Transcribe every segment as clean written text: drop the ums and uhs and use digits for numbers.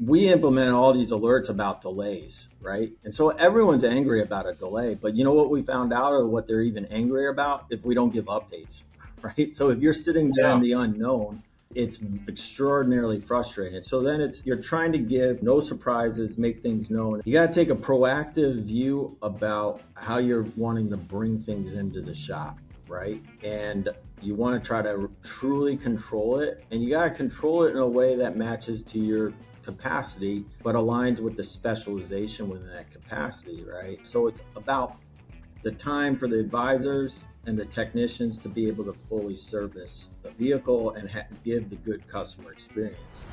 we implement all these alerts about delays, right? And so everyone's angry about a delay, but you know what we found out, or what they're even angrier about? If we don't give updates, right? So if you're sitting there in Yeah. the unknown, it's extraordinarily frustrating. So then you're trying to give no surprises, make things known. You got to take a proactive view about how you're wanting to bring things into the shop, right? And you want to try to truly control it, and you got to control it in a way that matches to your capacity, but aligns with the specialization within that capacity, right? So it's about the time for the advisors and the technicians to be able to fully service the vehicle and give the good customer experience.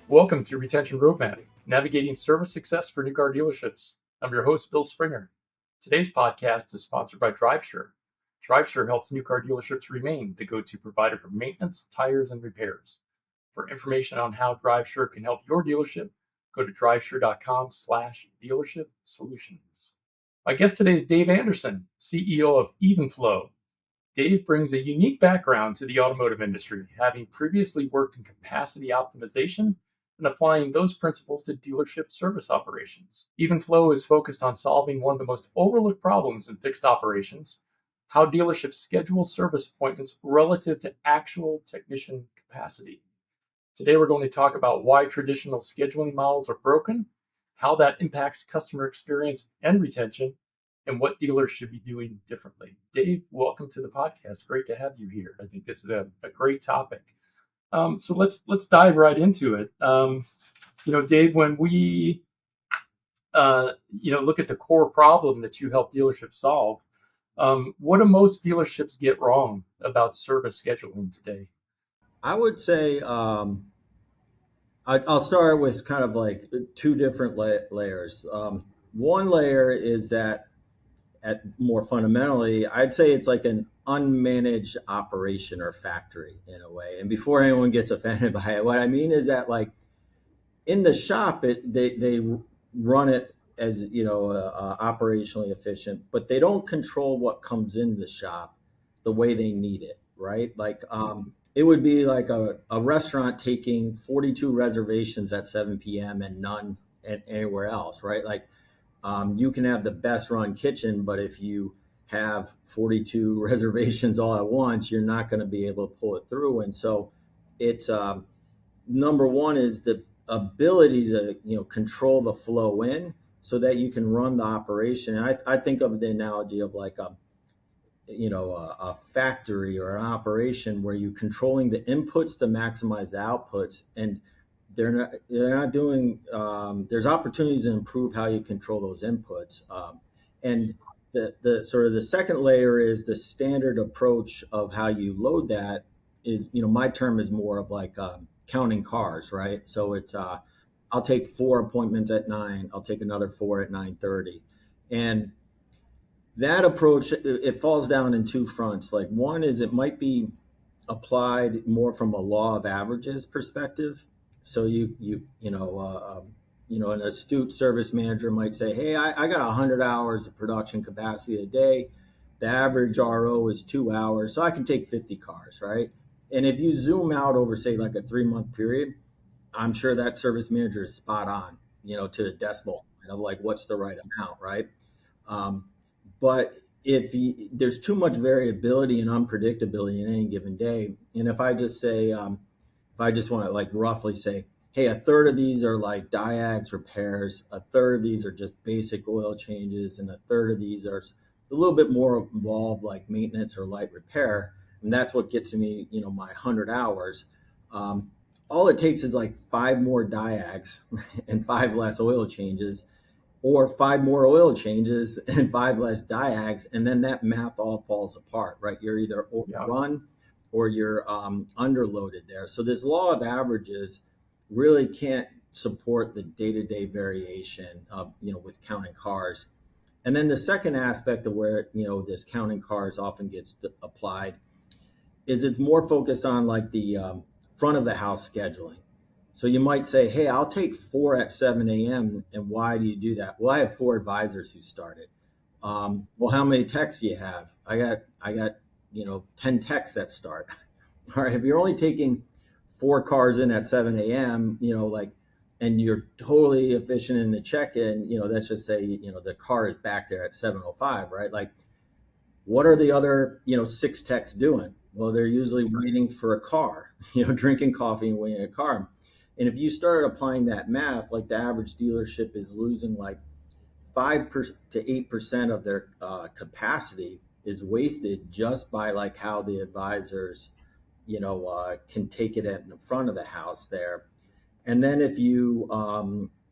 Welcome to Retention Road Mapping, navigating service success for new car dealerships. I'm your host, Bill Springer. Today's podcast is sponsored by DriveSure. DriveSure helps new car dealerships remain the go-to provider for maintenance, tires, and repairs. For information on how DriveSure can help your dealership, go to drivesure.com/dealership solutions. My guest today is Dave Anderson, CEO of Evenflow. Dave brings a unique background to the automotive industry, having previously worked in capacity optimization and applying those principles to dealership service operations. Evenflow is focused on solving one of the most overlooked problems in fixed operations: how dealerships schedule service appointments relative to actual technician capacity. Today, we're going to talk about why traditional scheduling models are broken, how that impacts customer experience and retention, and what dealers should be doing differently. Dave, welcome to the podcast. Great to have you here. I think this is a great topic. So let's dive right into it. Dave, when we look at the core problem that you help dealerships solve, what do most dealerships get wrong about service scheduling today? I would say I'll start with kind of like two different layers. One layer is that, at more fundamentally, I'd say it's like an unmanaged operation or factory in a way. And before anyone gets offended by it, what I mean is that, like, in the shop, they run it as, operationally efficient, but they don't control what comes in the shop the way they need it, right? Like, it would be like a restaurant taking 42 reservations at 7 p.m. and none anywhere else, right? Like, you can have the best run kitchen, but if you have 42 reservations all at once, you're not going to be able to pull it through. And so it's number one is the ability to, control the flow in so that you can run the operation. And I think of the analogy of like a factory or an operation where you're controlling the inputs to maximize the outputs, and they're not doing there's opportunities to improve how you control those inputs. And the sort of the second layer is the standard approach of how you load that is, my term is more of like counting cars, right? So it's I'll take 4 appointments at 9, I'll take another 4 at 9:30. And that approach, it falls down in two fronts. Like, one is it might be applied more from a law of averages perspective. So an astute service manager might say, hey, I got 100 hours of production capacity a day. The average RO is 2 hours, so I can take 50 cars, right? And if you zoom out over, say, like a 3 month period, I'm sure that service manager is spot on, to the decimal point of like what's the right amount, right? Um, but there's too much variability and unpredictability in any given day, and if I just say, if I just want to like roughly say, hey, a third of these are like diags repairs, a third of these are just basic oil changes, and a third of these are a little bit more involved, like maintenance or light repair, and that's what gets me, my 100 hours. Um, all it takes is like five more diags and five less oil changes, or five more oil changes and five less diags, and then that math all falls apart, right? You're either Yeah. overrun or you're underloaded there. So this law of averages really can't support the day-to-day variation of, with counting cars. And then the second aspect of where, this counting cars often gets applied is it's more focused on like the front of the house scheduling. So you might say, hey, I'll take 4 at 7 a.m. And why do you do that? Well, I have 4 advisors who started. Well, how many techs do you have? I got 10 techs that start. All right. If you're only taking four cars in at 7 a.m., like, and you're totally efficient in the check-in, let's just say, the car is back there at 7:05, right? Like, what are the other, six techs doing? Well, they're usually waiting for a car, drinking coffee and waiting a car. And if you started applying that math, like the average dealership is losing like 5 to 8% of their capacity is wasted just by like how the advisors, can take it at the front of the house there. And then if you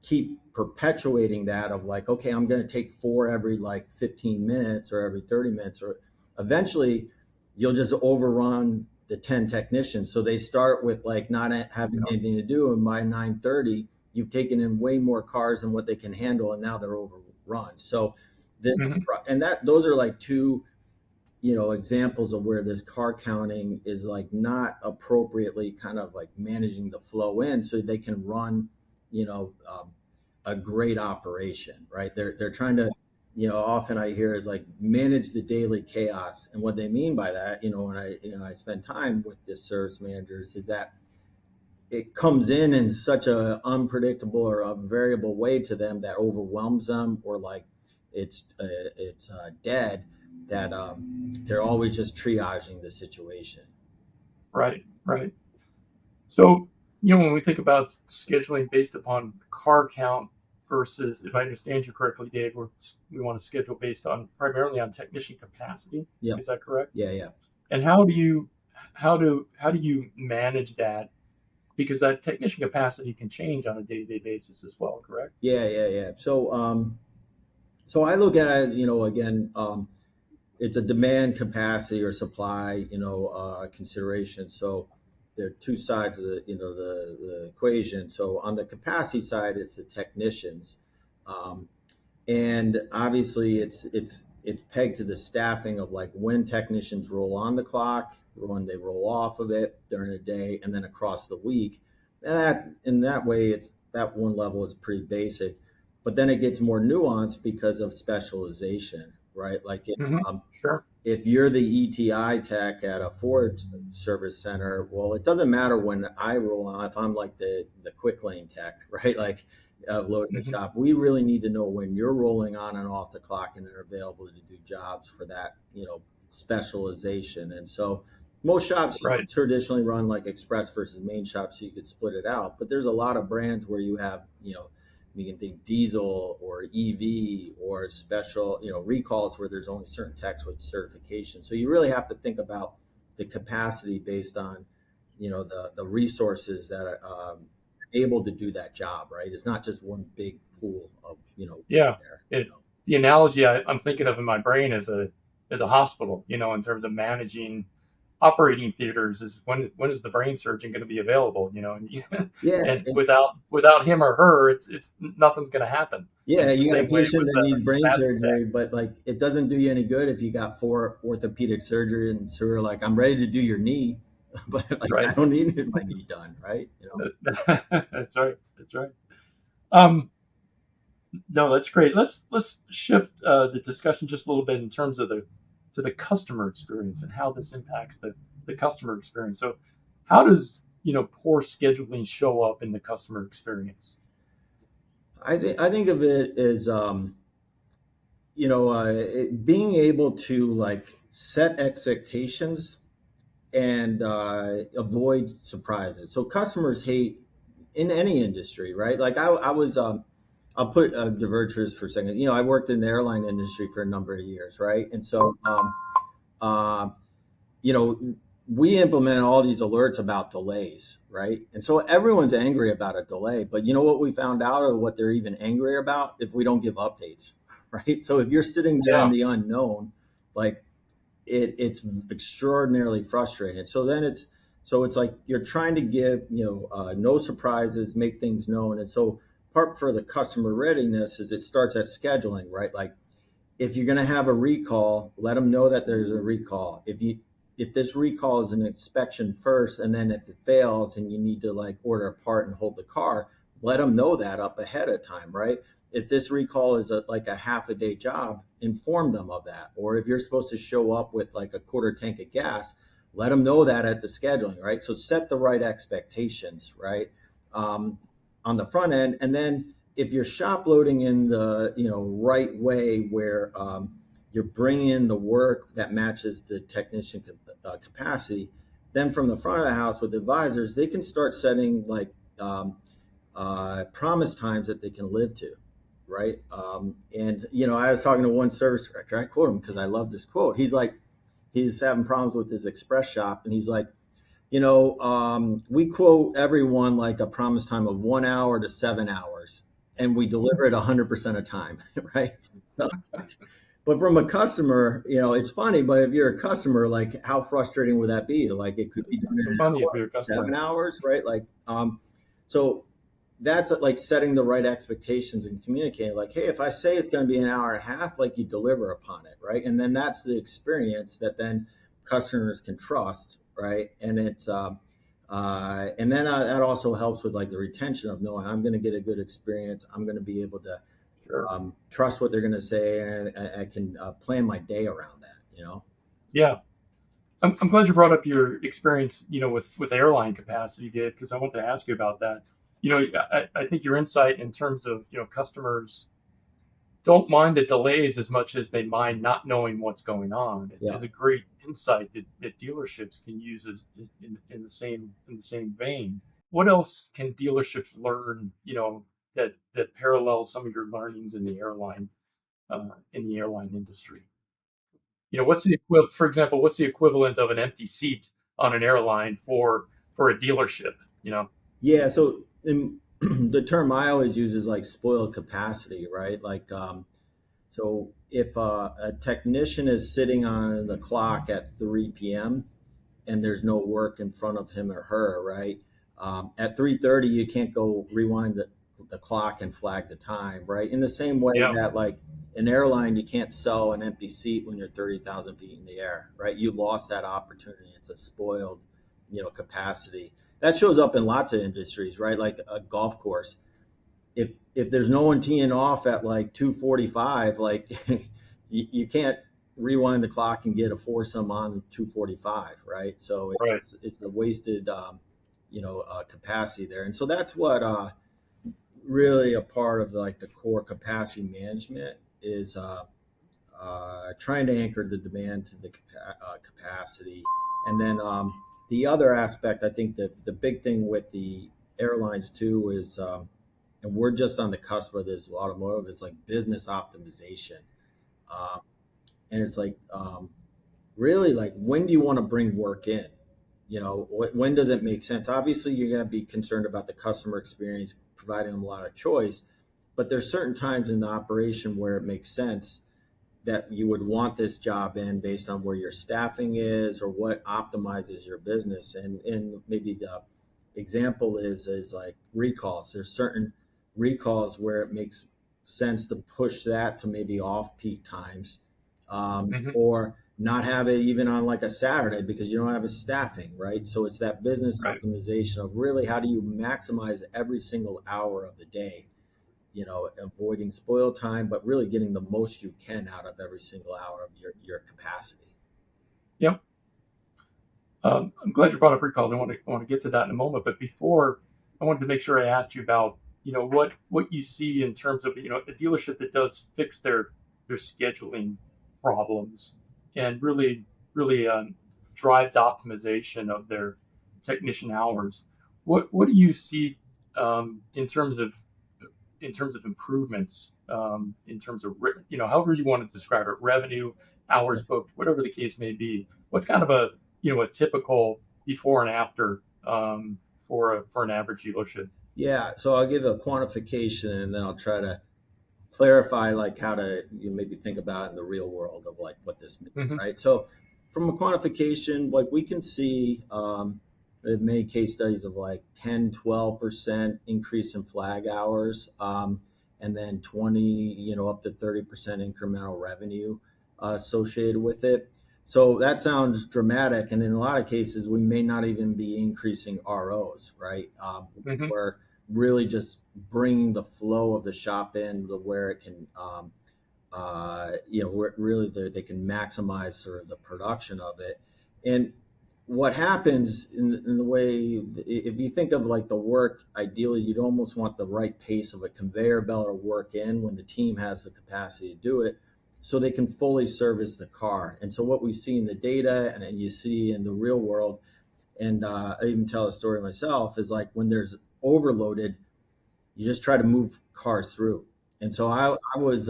keep perpetuating that of like, okay, I'm going to take four every like 15 minutes or every 30 minutes, or eventually you'll just overrun the 10 technicians. So they start with like not having Yeah. anything to do. And by 9:30, you've taken in way more cars than what they can handle. And now they're overrun. So this, Hmm. and those are like two, examples of where this car counting is like not appropriately kind of like managing the flow in so they can run, you know, um, a great operation, right? They're trying to, often I hear is like manage the daily chaos. And what they mean by that, when I spend time with the service managers is that it comes in such a unpredictable or a variable way to them that overwhelms them, or like it's dead, that they're always just triaging the situation. Right, right. So, when we think about scheduling based upon car count versus, if I understand you correctly, Dave, we want to schedule based on primarily on technician capacity. Yeah, Is that correct? yeah, yeah, And how do you manage that? Because that technician capacity can change on a day-to-day basis as well, correct? yeah, yeah, yeah. So I look at it as, again, it's a demand, capacity, or supply, consideration. So there are two sides of the equation. So on the capacity side, it's the technicians. Um, and obviously it's pegged to the staffing of like when technicians roll on the clock, when they roll off of it during the day, and then across the week. And that in that way, it's that one level is pretty basic, but then it gets more nuanced because of specialization, right? Like Hmm. um, Sure. if you're the ETI tech at a Ford service center, well, it doesn't matter when I roll on. If I'm like the quick lane tech, right? Like loading the Hmm. shop, we really need to know when you're rolling on and off the clock and are available to do jobs for that, specialization. And so most shops, Right. traditionally run like express versus main shops, so you could split it out. But there's a lot of brands where you have, you can think diesel or EV or special, recalls where there's only certain techs with certification. So you really have to think about the capacity based on, the resources that are able to do that job, right? It's not just one big pool of, Yeah. there, The analogy I'm thinking of in my brain is a hospital, in terms of managing operating theaters is when is the brain surgeon going to be available, Yeah, and without him or her, it's nothing's going to happen. And yeah, it's the you got a same way patient with that the needs brain capacity tech. surgery, but like it doesn't do you any good if you got four orthopedic surgeons who are like, I'm ready to do your knee, but like I Right. don't need my knee done, right? That's right. That's right. Um, no, that's great. Let's shift the discussion just a little bit in terms of the customer experience and how this impacts the customer experience. So, how does poor scheduling show up in the customer experience? I think of it as being able to like set expectations and avoid surprises. So customers hate in any industry, right? Like I was, I'll put diverge for this for a second. I worked in the airline industry for a number of years, right? And so, uh, you know, we implement all these alerts about delays, right? And so everyone's angry about a delay, but you know what we found out, or what they're even angrier about, if we don't give updates, right? So if you're sitting there in Yeah. the unknown, like it's extraordinarily frustrating. So it's like you're trying to give no surprises, make things known, and so part for the customer readiness is it starts at scheduling, right? Like if you're going to have a recall, let them know that there's a recall. If this recall is an inspection first, and then if it fails and you need to like order a part and hold the car, let them know that up ahead of time, right? If this recall is like a half a day job, inform them of that. Or if you're supposed to show up with like a quarter tank of gas, let them know that at the scheduling, right? So set the right expectations, right? Um, on the front end, and then if you're shop loading in the right way, where you're bringing in the work that matches the technician capacity, then from the front of the house with advisors, they can start setting like promise times that they can live to, right? And I was talking to one service director. I quote him because I love this quote. He's like, he's having problems with his express shop, and he's like, we quote everyone like a promise time of 1 hour to 7 hours, and we deliver it 100% of time, right? So, but from a customer, it's funny. But if you're a customer, like, how frustrating would that be? Like, it could be done Not in so an funny if hour, you're a customer. 7 hours, right? Like, so that's like setting the right expectations and communicating, like, hey, if I say it's going to be an hour and a half, like, you deliver upon it, right? And then that's the experience that then customers can trust, right? And then that also helps with like the retention of knowing I'm going to get a good experience. I'm going to be able to Sure. trust what they're going to say, and I can plan my day around that. Yeah. I'm glad you brought up your experience, with airline capacity, Dave, because I wanted to ask you about that. I think your insight in terms of, customers don't mind the delays as much as they mind not knowing what's going on Yeah. is a great insight that dealerships can use in the same vein. What else can dealerships learn, that parallels some of your learnings in the airline industry? For example, what's the equivalent of an empty seat on an airline for a dealership? Yeah. So the term I always use is like spoiled capacity, right? Like, so if a technician is sitting on the clock at 3 p.m. and there's no work in front of him or her, right? At 3:30, you can't go rewind the clock and flag the time, right? In the same way Yeah, that, like, an airline, you can't sell an empty seat when you're 30,000 feet in the air, right? You lost that opportunity. It's a spoiled, capacity. That shows up in lots of industries, right? Like a golf course. If there's no one teeing off at like 2:45, like, you can't rewind the clock and get a foursome on 2:45, right? So right. it's a wasted capacity there. And so that's what really a part of like the core capacity management is, trying to anchor the demand to the capacity. And then the other aspect, I think that the big thing with the airlines too is, and we're just on the cusp of this automotive, is like business optimization. Um, and it's like, really, like, when do you want to bring work in? When does it make sense? Obviously, you're going to be concerned about the customer experience, providing them a lot of choice, but there's certain times in the operation where it makes sense that you would want this job in based on where your staffing is or what optimizes your business. And maybe the example is like recalls. There's certain recalls where it makes sense to push that to maybe off peak times, Hmm. or not have it even on like a Saturday because you don't have a staffing, right? So it's that business Right. optimization of really how do you maximize every single hour of the day, avoiding spoil time, but really getting the most you can out of every single hour of your capacity. Yep. I'm glad you brought up recalls. I want to get to that in a moment, but before, I wanted to make sure I asked you about, what you see in terms of, a dealership that does fix their scheduling problems and really drives optimization of their technician hours. What do you see, in terms of improvements, in terms of, however you want to describe it, revenue, hours booked, whatever the case may be. What's kind of a typical before and after, for an average dealership? Yeah, so I'll give a quantification, and then I'll try to clarify like how to maybe think about it in the real world of like what this means, Hmm. right? So from a quantification, like, we can see, in many case studies of like 10-12% increase in flag hours, and then 20, up to 30% incremental revenue associated with it. So that sounds dramatic, and in a lot of cases we may not even be increasing ROs, right? Hmm. We're really just bringing the flow of the shop in to where it can, where really they can maximize sort of the production of it. And what happens in the way, if you think of like the work, ideally you'd almost want the right pace of a conveyor belt of work in when the team has the capacity to do it, so they can fully service the car. And so what we see in the data and you see in the real world, and I even tell a story myself, is like when there's overloaded, you just try to move cars through. And so I was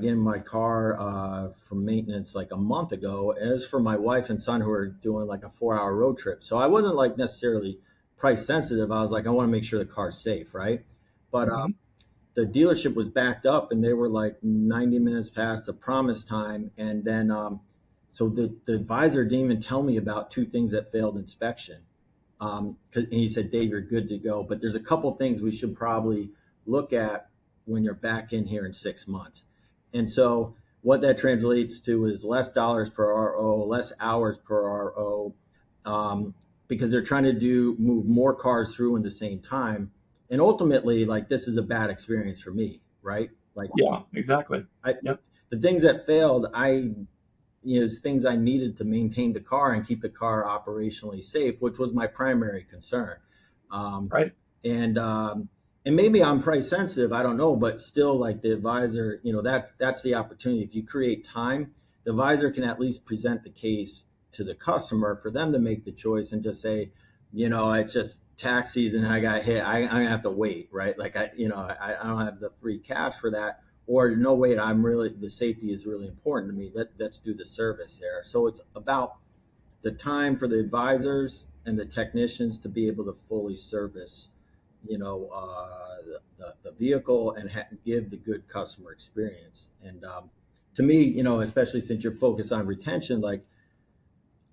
getting my car from maintenance like a month ago. It was for my wife and son who were doing like a 4 hour road trip. So I wasn't like necessarily price sensitive. I was like, I want to make sure the car's safe, right? But Hmm. the dealership was backed up and they were like 90 minutes past the promise time. And then, so the advisor didn't even tell me about two things that failed inspection. And he said, Dave, you're good to go. But there's a couple things we should probably look at when you're back in here in 6 months. And so what that translates to is less dollars per RO, less hours per RO, because they're trying to move more cars through in the same time. And ultimately, like this is a bad experience for me, right? Like Yeah, exactly. I, Yep. the things that failed, is things I needed to maintain the car and keep the car operationally safe, which was my primary concern. Um, Right. and and maybe I'm price sensitive, I don't know, but still, like the advisor, that's the opportunity. If you create time, the advisor can at least present the case to the customer for them to make the choice and just say, it's just tax season. I got hit. I'm gonna have to wait, right? Like I don't have the free cash for that, or no, wait, the safety is really important to me. Let's do the service there. So it's about the time for the advisors and the technicians to be able to fully service, the vehicle and give the good customer experience. And to me, especially since you're focused on retention, like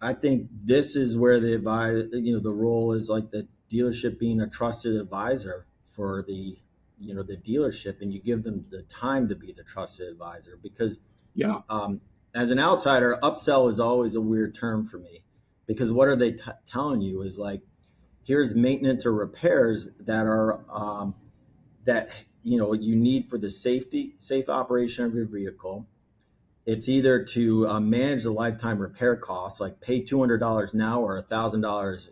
I think this is where the role is like the dealership being a trusted advisor for the dealership, and you give them the time to be the trusted advisor because Yeah. um, as an outsider, upsell is always a weird term for me because what are they telling you is like, here's maintenance or repairs that are that you need for the safe operation of your vehicle. It's either to manage the lifetime repair costs, like pay $200 now or $1,000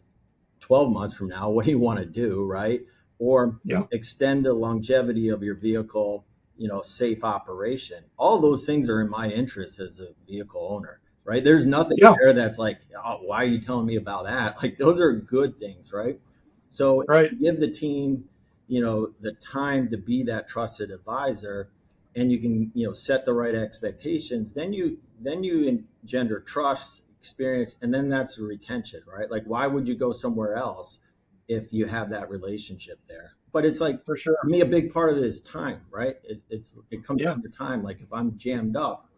12 months from now. What do you want to do, right? Or Yeah. extend the longevity of your vehicle, safe operation. All those things are in my interest as a vehicle owner, right? There's nothing Yeah. there that's like, oh, why are you telling me about that? Like those are good things, right? So Right. give the team, the time to be that trusted advisor, and you can, set the right expectations. Then you engender trust, experience, and then that's the retention, right? Like why would you go somewhere else if you have that relationship there? But it's like For sure. for me, a big part of it is time, right? It comes Yeah. down to time. Like if I'm jammed up,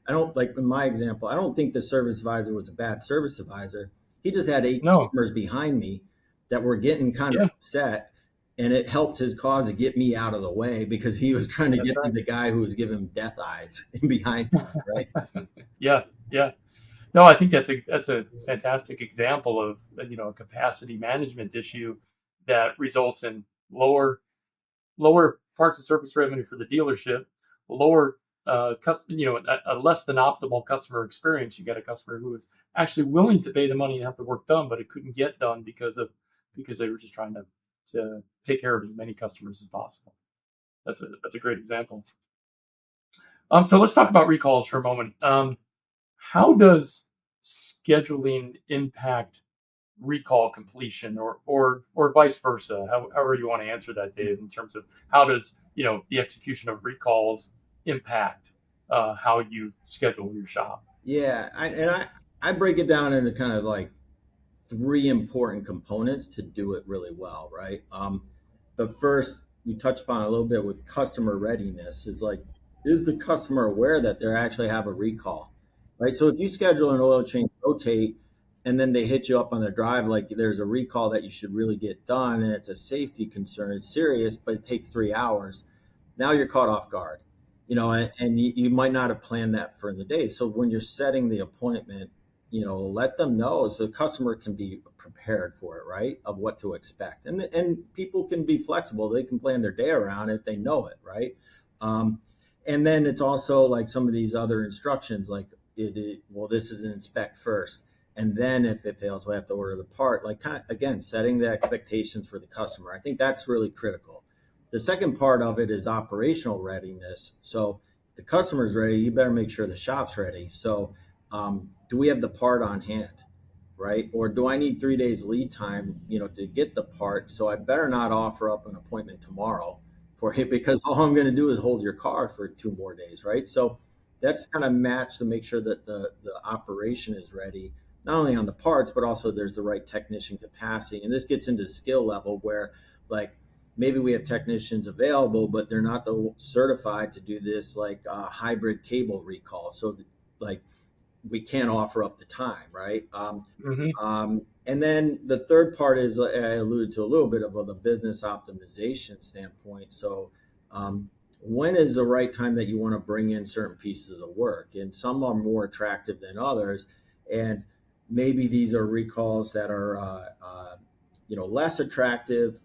I don't, like in my example, I don't think the service advisor was a bad service advisor. He just had eight No. customers behind me that were getting kind of Yeah. upset, and it helped his cause to get me out of the way because he was trying to That's get to right. the guy who was giving him death eyes behind him, right? Yeah. Yeah. No, I think that's a fantastic example of a capacity management issue that results in lower parts and service revenue for the dealership, lower a less than optimal customer experience. You get a customer who is actually willing to pay the money and have the work done, but it couldn't get done because they were just trying to take care of as many customers as possible. That's a great example. So let's talk about recalls for a moment. How does scheduling impact recall completion or vice versa? However you want to answer that, Dave, in terms of how does the execution of recalls impact how you schedule your shop? Yeah, I break it down into kind of like three important components to do it really well, right? The first we touched upon a little bit with customer readiness is like, is the customer aware that they actually have a recall, right? So if you schedule an oil change rotate and then they hit you up on their drive, like there's a recall that you should really get done and it's a safety concern, it's serious, but it takes 3 hours. Now you're caught off guard, and you might not have planned that for the day. So when you're setting the appointment, let them know so the customer can be prepared for it, right? Of what to expect. And people can be flexible. They can plan their day around it if they know it, right? Um, and then it's also like some of these other instructions, like well, this is an inspect first. And then if it fails, we have to order the part. Like, kind of, again, setting the expectations for the customer. I think that's really critical. The second part of it is operational readiness. So if the customer's ready, you better make sure the shop's ready. So do we have the part on hand? Right? Or do I need 3 days lead time, to get the part? So I better not offer up an appointment tomorrow for it, because all I'm going to do is hold your car for 2 more days, right? So that's kind of match to make sure that the operation is ready, not only on the parts, but also there's the right technician capacity. And this gets into skill level where, like, maybe we have technicians available, but they're not certified to do this, like hybrid cable recall. So, like, we can't offer up the time, right? Hmm. And then the third part is, I alluded to a little bit of the business optimization standpoint. So, when is the right time that you want to bring in certain pieces of work? And some are more attractive than others. And maybe these are recalls that are, less attractive.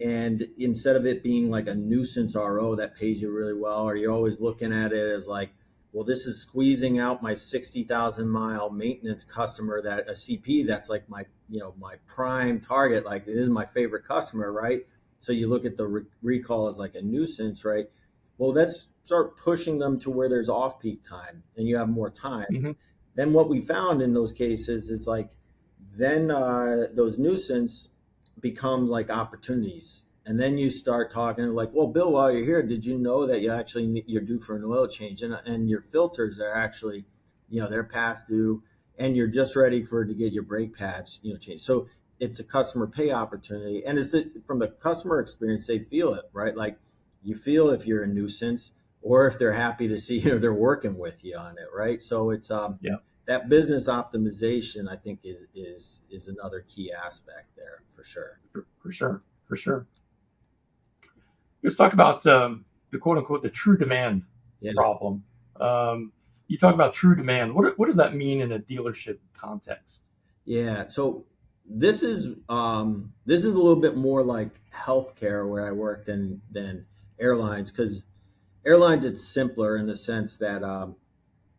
And instead of it being like a nuisance RO that pays you really well, or you're always looking at it as like, well, this is squeezing out my 60,000 mile maintenance customer, that a CP that's like my prime target, like it is my favorite customer, right? So you look at the recall as like a nuisance, right? Well, let's start pushing them to where there's off peak time and you have more time. Hmm. Then what we found in those cases is like, then those nuisance become like opportunities. And then you start talking like, well, Bill, while you're here, did you know that you're due for an oil change, and your filters are actually, they're past due, and you're just ready to get your brake pads, changed. So it's a customer pay opportunity, and from the customer experience, they feel it, right? Like, you feel if you're a nuisance, or if they're happy to see they're working with you on it, right? So it's Yeah, that business optimization, I think, is another key aspect there for sure. for sure, for sure. Let's talk about the quote unquote the true demand Yeah, problem. You talk about true demand. What does that mean in a dealership context? yeah. So this is a little bit more like healthcare where I work than airlines, because airlines, it's simpler in the sense that,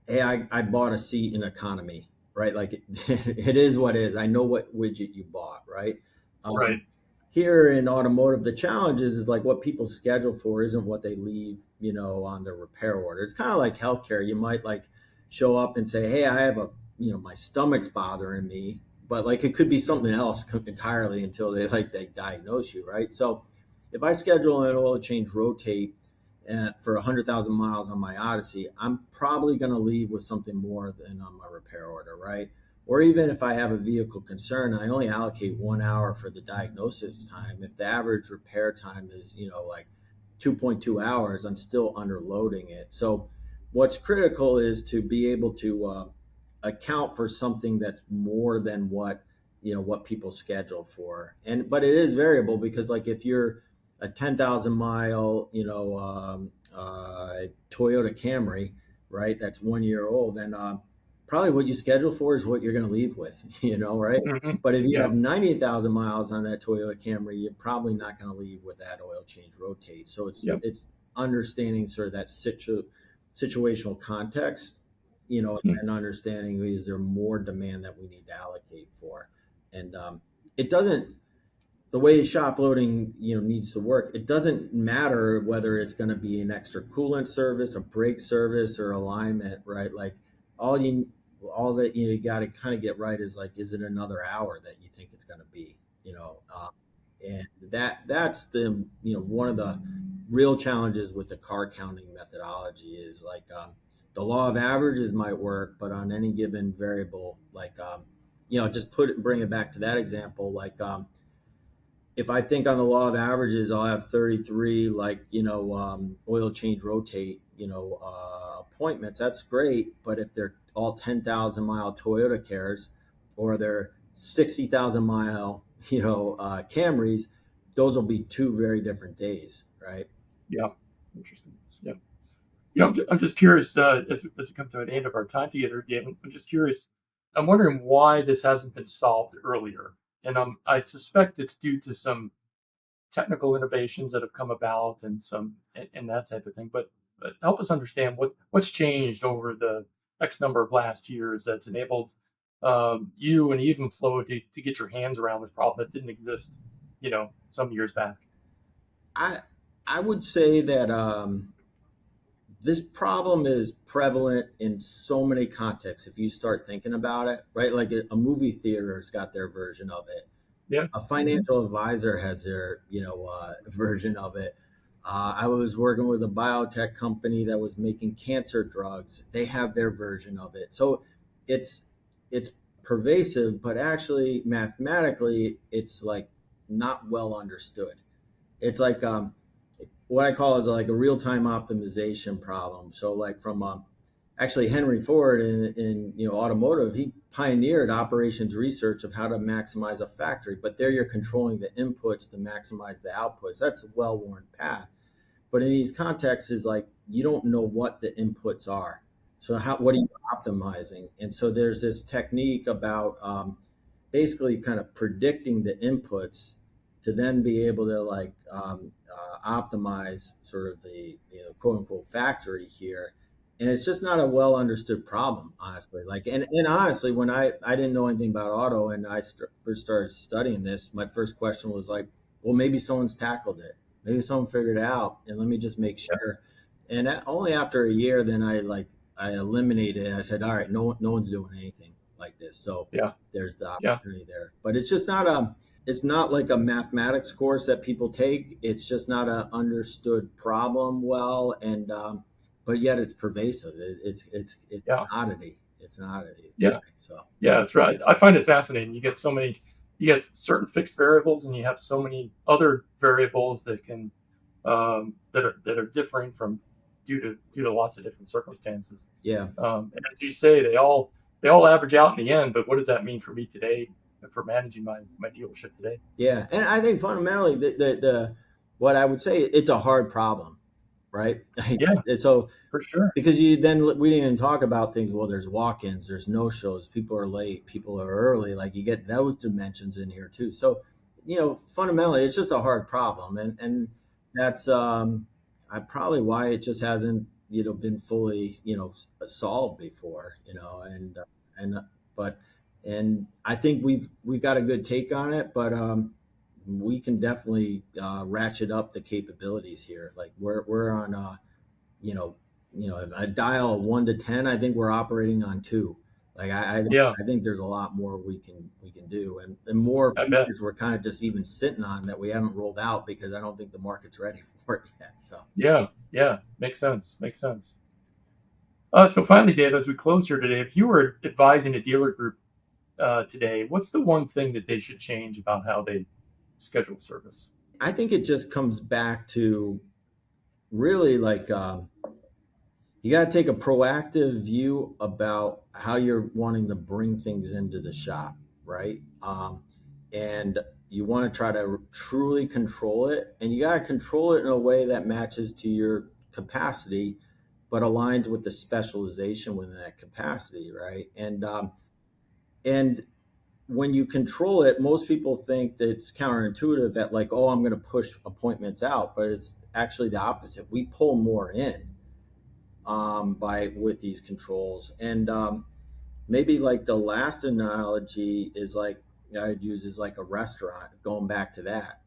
hey, I bought a seat in economy, right? Like, it is what it is. I know what widget you bought, right? Right. Here in automotive, the challenge is like what people schedule for isn't what they leave, on their repair order. It's kind of like healthcare. You might like show up and say, hey, I have my stomach's bothering me, but like it could be something else entirely until they diagnose you, right? So if I schedule an oil change rotate for 100,000 miles on my Odyssey, I'm probably going to leave with something more than on my repair order, right? Or even if I have a vehicle concern, I only allocate 1 hour for the diagnosis time. If the average repair time is, like 2.2 hours, I'm still underloading it. So what's critical is to be able to account for something that's more than what people schedule for. But it is variable, because like if you're a 10,000 mile, Toyota Camry, right? That's 1 year old. Then probably what you schedule for is what you're going to leave with, right? Hmm. But if you Yeah. have 90,000 miles on that Toyota Camry, you're probably not going to leave with that oil change rotate. So Yep. it's understanding sort of that situational context, Hmm. and understanding, is there more demand that we need to allocate for. And it doesn't the way shop loading needs to work. It doesn't matter whether it's going to be an extra coolant service, a brake service, or alignment, right? Like, all you all that you got to kind of get right is like, is it another hour that you think it's going to be, and that's the one of the real challenges with the car counting methodology is like, the law of averages might work, but on any given variable, like, just bring it back to that example, like, if I think on the law of averages, I'll have 33, like, oil change rotate, appointments. That's great. But if they're all 10,000 mile Toyota Cares, or they're 60,000 mile, Camrys, those will be two very different days, right? Yeah. Interesting. Yeah. I'm just curious, as we come to an end of our time together, Dave, I'm just curious. I'm wondering why this hasn't been solved earlier. And I suspect it's due to some technical innovations that have come about and that type of thing. But help us understand what's changed over the X number of last years that's enabled you and Evenflow to get your hands around this problem that didn't exist, some years back? I I would say that this problem is prevalent in so many contexts. If you start thinking about it, right? Like a movie theater's got their version of it. Yeah. A Hmm. financial advisor has their version of it. I was working with a biotech company that was making cancer drugs. They have their version of it. So it's it's pervasive, but actually mathematically it's like not well understood. It's like what I call is like a real time optimization problem. So like from actually Henry Ford in automotive, he pioneered operations research of how to maximize a factory. But there you're controlling the inputs to maximize the outputs. That's a well worn path. But in these contexts, is like you don't know what the inputs are. So what are you optimizing? And so there's this technique about basically kind of predicting the inputs to then be able to like optimize sort of the quote unquote factory here. And it's just not a well understood problem, honestly. Like, and honestly, when I didn't know anything about auto and first started studying this, my first question was like, well, maybe someone's tackled it. Maybe someone figured it out, and let me just make Yeah. sure. And only after a year, then I eliminated it. I said, all right, no one's doing anything like this. So Yeah. there's the Yeah. opportunity there. But it's just not it's not like a mathematics course that people take. It's just not a understood problem well, and but yet it's pervasive. It's Yeah. an oddity. It's an oddity. Yeah. So Yeah, that's right. I find it fascinating. You get certain fixed variables, and you have so many other variables that can that are differing from due to lots of different circumstances. yeah, And as you say, they all average out in the end. But what does that mean for me today, and for managing my dealership today? yeah, and I think fundamentally the what I would say it's a hard problem, right? Yeah, And so for sure. because we didn't even talk about things. Well, there's walk-ins, there's no-shows, people are late, people are early. Like you get those dimensions in here too. So fundamentally, it's just a hard problem, and that's I probably why it just hasn't been fully solved before. And but and I think we've got a good take on it, but we can definitely ratchet up the capabilities here. Like we're on you know, a dial of 1 to 10. I think we're operating on two. Like Yeah, I think there's a lot more we can do, and more I bet. features we're kind of just even sitting on that we haven't rolled out because I don't think the market's ready for it yet. So Yeah, yeah, makes sense. Makes sense. So finally, Dave, as we close here today, if you were advising a dealer group today, what's the one thing that they should change about how they schedule service? I think it just comes back to really like you got to take a proactive view about how you're wanting to bring things into the shop, right? And you want to try to truly control it, and you got to control it in a way that matches to your capacity, but aligns with the specialization within that capacity, right? And when you control it, most people think that it's counterintuitive that like, oh, I'm going to push appointments out, but it's actually the opposite. We pull more in by with these controls. And maybe like the last analogy is like I'd use is like a restaurant. Going back to that,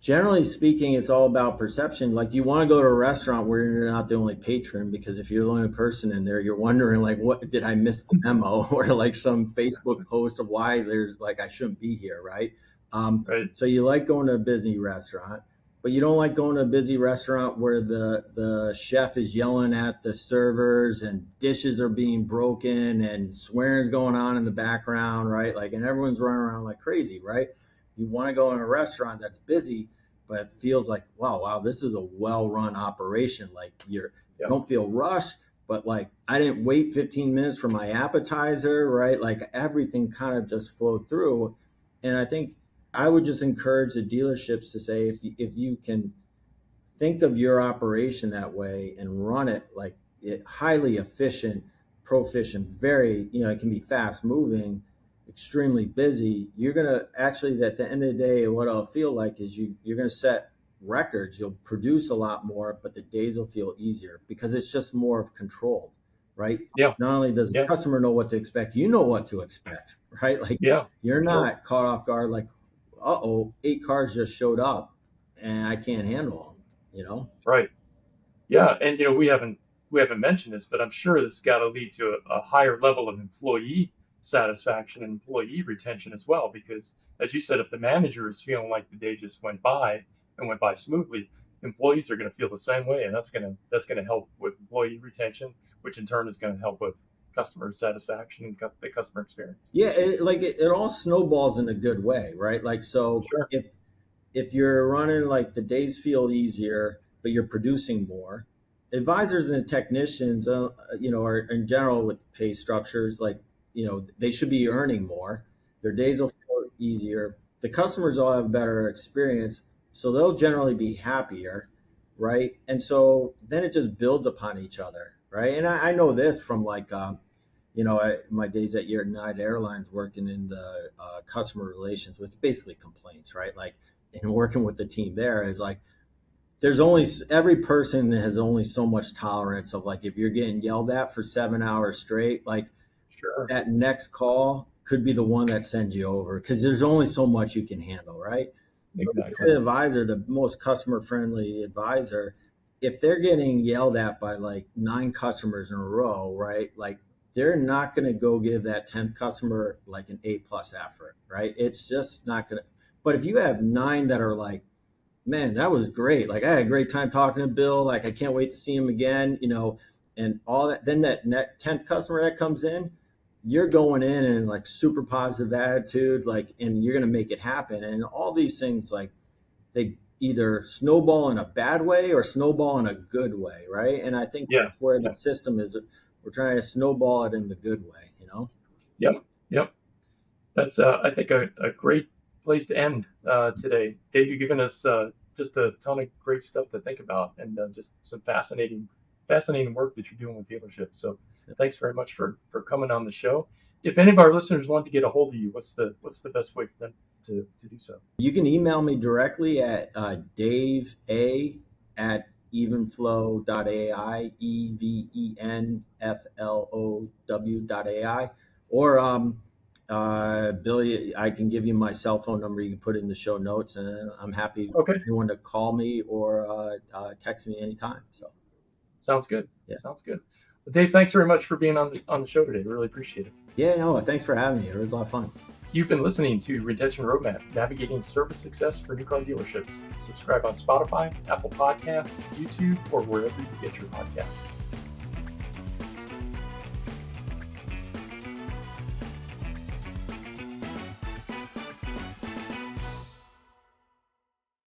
generally speaking, it's all about perception. Like you want to go to a restaurant where you're not the only patron, because if you're the only person in there, you're wondering like, what did I miss the memo, or like some Facebook post of why there's like I shouldn't be here, right? Right? So you like going to a busy restaurant, but you don't like going to a busy restaurant where the chef is yelling at the servers and dishes are being broken and swearing's going on in the background, right? Like, and everyone's running around like crazy, right? You want to go in a restaurant that's busy, but it feels like, wow, this is a well-run operation. Like you Yeah, don't feel rushed, but like I didn't wait 15 minutes for my appetizer, right? Like everything kind of just flowed through. And I think I would just encourage the dealerships to say if you can think of your operation that way and run it like it highly efficient, proficient, very, it can be fast moving, extremely busy. You're going to actually, at the end of the day, what I'll feel like is you're going to set records. You'll produce a lot more, but the days will feel easier because it's just more of control. right? Yeah. Not only does the Yeah. customer know what to expect, you know what to expect, right? Like Yeah. you're For sure. not caught off guard like, uh-oh, 8 cars just showed up and I can't handle them. Right. Yeah. And we haven't mentioned this, but I'm sure this has got to lead to a higher level of employee satisfaction and employee retention as well. Because as you said, if the manager is feeling like the day just went by and went by smoothly, employees are going to feel the same way, and that's gonna help with employee retention, which in turn is going to help with customer satisfaction and the customer experience. Yeah, it all snowballs in a good way, right? Like so Sure. if you're running like the days feel easier, but you're producing more, advisors and technicians, are in general with pay structures like, they should be earning more. Their days will feel easier. The customers all have better experience, so they'll generally be happier, right? And so then it just builds upon each other, right? And I know this from like, my days at United Airlines working in the customer relations, which basically complaints, right? Like, and working with the team there is like, there's only every person has only so much tolerance of like, if you're getting yelled at for 7 hours straight, like Sure. that next call could be the one that sends you over because there's only so much you can handle, right? So Exactly. the advisor, the most customer friendly advisor, if they're getting yelled at by like 9 customers in a row, right? Like they're not going to go give that 10th customer like an A+ effort, right? It's just not going to. But if you have 9 that are like, man, that was great. Like I had a great time talking to Bill. Like I can't wait to see him again, and all that. Then that 10th customer that comes in, you're going in and like super positive attitude, like, and you're going to make it happen. And all these things, like they either snowball in a bad way or snowball in a good way, right? And I think Yeah. that's where the Yeah. system is. We're trying to snowball it in the good way. Yep. Yep. That's, I think, a great place to end today. Dave, you've given us just a ton of great stuff to think about, and just some fascinating work that you're doing with dealerships. So, thanks very much for coming on the show. If any of our listeners want to get a hold of you, what's the best way for them to do so? You can email me directly at Dave A at evenflow.ai, EVENFLOW.ai, or Billy, I can give you my cell phone number. You can put it in the show notes, and I'm happy for Okay, anyone to call me or text me anytime. So, sounds good. yeah. Sounds good. Well, Dave, thanks very much for being on the show today. Really appreciate it. Yeah, no, thanks for having me. It was a lot of fun. You've been listening to Retention Roadmap, navigating service success for new car dealerships. Subscribe on Spotify, Apple Podcasts, YouTube, or wherever you get your podcasts.